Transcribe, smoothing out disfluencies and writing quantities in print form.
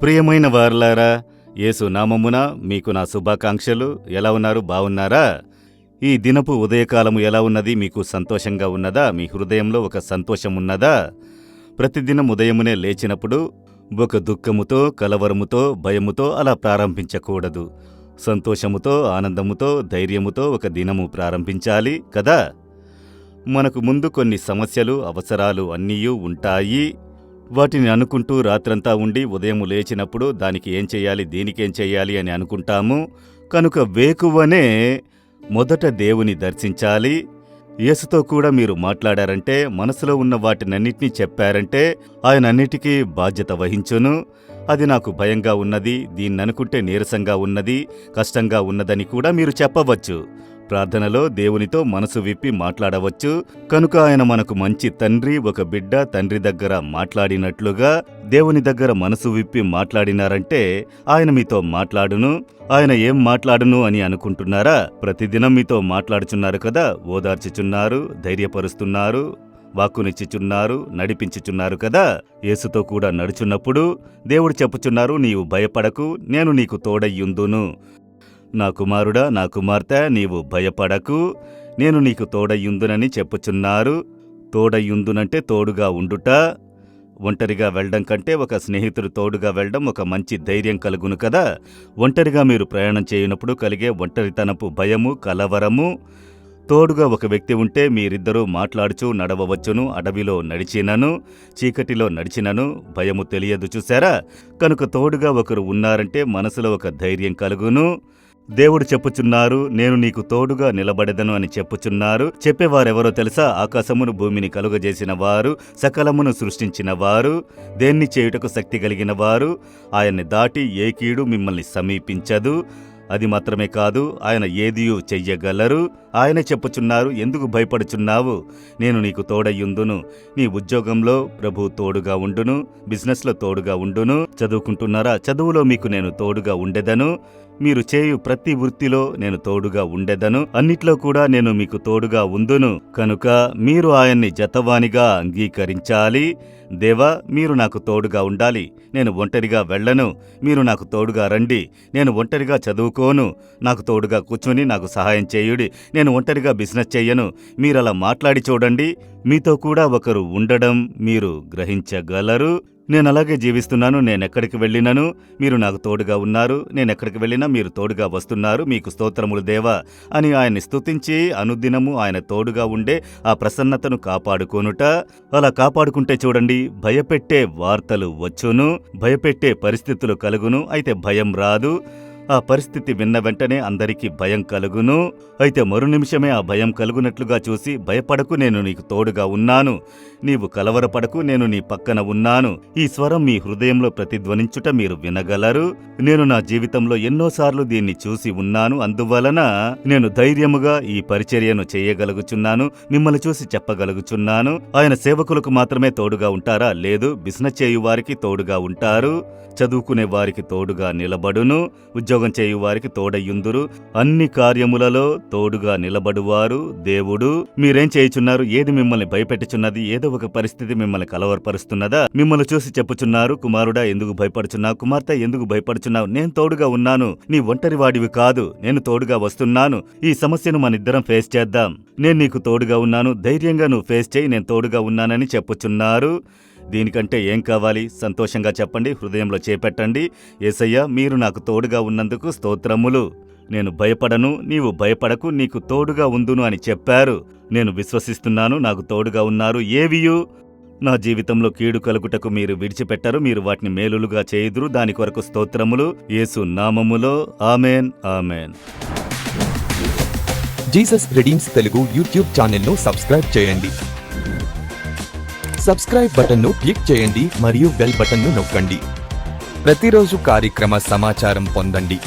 ప్రియమైన వారలారా, యేసు నామమున మీకు నా శుభాకాంక్షలు. ఎలా ఉన్నారు? బావున్నారా? ఈ దినపు ఉదయకాలము ఎలా ఉన్నది? మీకు సంతోషంగా ఉన్నదా? మీ హృదయంలో ఒక సంతోషం ఉన్నదా? ప్రతిదినం ఉదయమునే లేచినప్పుడు ఒక దుఃఖముతో, కలవరముతో, భయముతో అలా ప్రారంభించకూడదు. సంతోషముతో, ఆనందముతో, ధైర్యముతో ఒక దినము ప్రారంభించాలి కదా. మనకు ముందు కొన్ని సమస్యలు, అవసరాలు అన్నీయూ ఉంటాయి. వాటిని అనుకుంటూ రాత్రంతా ఉండి ఉదయం లేచినప్పుడు దానికి ఏం చెయ్యాలి, దీనికేం చెయ్యాలి అని అనుకుంటాము. కనుక వేకువనే మొదట దేవుని దర్శించాలి. యేసుతో కూడా మీరు మాట్లాడారంటే, మనసులో ఉన్న వాటినన్నిటినీ చెప్పారంటే ఆయన అన్నిటికీ బాధ్యత వహించును. అది నాకు భయంగా ఉన్నది, దీన్ననుకుంటే నీరసంగా ఉన్నది, కష్టంగా ఉన్నదని కూడా మీరు చెప్పవచ్చు. ప్రార్థనలో దేవునితో మనసు విప్పి మాట్లాడవచ్చు. కనుక ఆయన మనకు మంచి తండ్రి. ఒక బిడ్డ తండ్రి దగ్గర మాట్లాడినట్లుగా దేవుని దగ్గర మనసు విప్పి మాట్లాడినారంటే ఆయన మీతో మాట్లాడును. ఆయన ఏం మాట్లాడును అని అనుకుంటున్నారా? ప్రతిదినం మీతో మాట్లాడుచున్నారు కదా, ఓదార్చుచున్నారు, ధైర్యపరుస్తున్నారు, వాక్కునిచ్చుచున్నారు, నడిపించుచున్నారు కదా. యేసుతో కూడా నడుచున్నప్పుడు దేవుడు చెప్పుచున్నారు, నీవు భయపడకు, నేను నీకు తోడయ్యుందును. నా కుమారుడా, నా కుమార్తె, నీవు భయపడకు, నేను నీకు తోడయ్యుందునని చెప్పుచున్నారు. తోడయ్యుందునంటే తోడుగా ఉండుట. ఒంటరిగా వెళ్ళడం కంటే ఒక స్నేహితుడు తోడుగా వెళ్ళడం ఒక మంచి ధైర్యం కలుగును కదా. ఒంటరిగా మీరు ప్రయాణం చేయనప్పుడు కలిగే ఒంటరితనపు భయము, కలవరము, తోడుగా ఒక వ్యక్తి ఉంటే మీరిద్దరూ మాట్లాడుచూ నడవవచ్చును. అడవిలో నడిచినను, చీకటిలో నడిచినను భయము తెలియదు, చూశారా. కనుక తోడుగా ఒకరు ఉన్నారంటే మనసులో ఒక ధైర్యం కలుగును. దేవుడు చెప్పుచున్నారు, నేను నీకు తోడుగా నిలబడెదను అని చెప్పుచున్నారు. చెప్పేవారెవరో తెలుసా? ఆకాశమును భూమిని కలుగజేసిన వారు, సకలమును సృష్టించిన వారు, దేన్ని చేయుటకు శక్తి కలిగిన వారు. ఆయన్ని దాటి ఏ కీడు మిమ్మల్ని సమీపించదు. అది మాత్రమే కాదు, ఆయన ఏదియూ చెయ్యగలరు. ఆయనే చెప్పుచున్నారు, ఎందుకు భయపడుచున్నావు? నేను నీకు తోడయ్యుందును. నీ ఉద్యోగంలో ప్రభు తోడుగా ఉండును, బిజినెస్లో తోడుగా ఉండును. చదువుకుంటున్నారా? చదువులో మీకు నేను తోడుగా ఉండెదను. మీరు చేయు ప్రతి వృత్తిలో నేను తోడుగా ఉండెదను. అన్నిట్లో కూడా నేను మీకు తోడుగా ఉందును. కనుక మీరు ఆయన్ని జతవానిగా అంగీకరించాలి. దేవా, మీరు నాకు తోడుగా ఉండాలి. నేను ఒంటరిగా వెళ్ళను, మీరు నాకు తోడుగా రండి. నేను ఒంటరిగా చదువుకోను, నాకు తోడుగా కూర్చొని నాకు సహాయం చేయుడి. నేను ఒంటరిగా బిజినెస్ చెయ్యను, మీరలా మాట్లాడి చూడండి. మీతో కూడా ఒకరు ఉండడం మీరు గ్రహించగలరు. నేనలాగే జీవిస్తున్నాను. నేనెక్కడికి వెళ్ళినను మీరు నాకు తోడుగా ఉన్నారు. నేనెక్కడికి వెళ్ళినా మీరు తోడుగా వస్తున్నారు. మీకు స్తోత్రములు దేవా అని ఆయన్ని స్తుతించి అనుదినము ఆయన తోడుగా ఉండే ఆ ప్రసన్నతను కాపాడుకోనుట. అలా కాపాడుకుంటే చూడండి, భయపెట్టే వార్తలు వచ్చును, భయపెట్టే పరిస్థితులు కలుగును. అయితే భయం రాదు. ఆ పరిస్థితి విన్న వెంటనే అందరికీ భయం కలుగును. అయితే మరు నిమిషమే ఆ భయం కలుగునట్లుగా చూసి, భయపడకు, నేను నీకు తోడుగా ఉన్నాను. నీవు కలవరపడకు, నేను నీ పక్కన ఉన్నాను. ఈ స్వరం మీ హృదయంలో ప్రతిధ్వనించుట మీరు వినగలరు. నేను నా జీవితంలో ఎన్నోసార్లు దీన్ని చూసి ఉన్నాను. అందువలన నేను ధైర్యముగా ఈ పరిచర్యను చేయగలుగుచున్నాను, మిమ్మల్ని చూసి చెప్పగలుగుచున్నాను. ఆయన సేవకులకు మాత్రమే తోడుగా ఉంటారా? లేదు, బిజినెస్ చేయు వారికి తోడుగా ఉంటారు, చదువుకునే వారికి తోడుగా నిలబడును, ఉద్యోగం చేయు వారికి తోడయ్యుందురు. అన్ని కార్యములలో తోడుగా నిలబడువారు దేవుడు. మీరేం చేయుచున్నారు? ఏది మిమ్మల్ని భయపెట్టుచున్నది? ఏదో ఒక పరిస్థితి మిమ్మల్ని కలవరపరుస్తున్నదా? మిమ్మల్ని చూసి చెప్పుచున్నారు, కుమారుడా ఎందుకు భయపడుచున్నావు, కుమార్తె ఎందుకు భయపడుచున్నావు? నేను తోడుగా ఉన్నాను, నీ ఒంటరి వాడివి కాదు, నేను తోడుగా వస్తున్నాను. ఈ సమస్యను మనిద్దరం ఫేస్ చేద్దాం. నేను నీకు తోడుగా ఉన్నాను, ధైర్యంగా నువ్వు ఫేస్ చేయి, నేను తోడుగా ఉన్నానని చెప్పుచున్నారు. దీనికంటే ఏం కావాలి? సంతోషంగా చెప్పండి, హృదయంలో చేపెట్టండి, యేసయ్య మీరు నాకు తోడుగా ఉన్నందుకు స్తోత్రములు. నేను భయపడను, నీవు భయపడకు, నీకు తోడుగా ఉందును అని చెప్పారు. నేను విశ్వసిస్తున్నాను, నాకు తోడుగా ఉన్నారు. ఏవియు నా జీవితంలో కీడు కలుగుటకు మీరు విడిచిపెట్టరు, మీరు వాటిని మేలులుగా చేయుదురు. దాని కొరకు స్తోత్రములు, యేసు నామములో. Amen, amen. Jesus redeems Telugu YouTube ఛానల్ను సబ్స్క్రైబ్ చేయండి. సబ్స్క్రైబ్ బటన్ను క్లిక్ చేయండి మరియు బెల్ బటన్ను నొక్కండి. ప్రతిరోజు కార్యక్రమ సమాచారం పొందండి.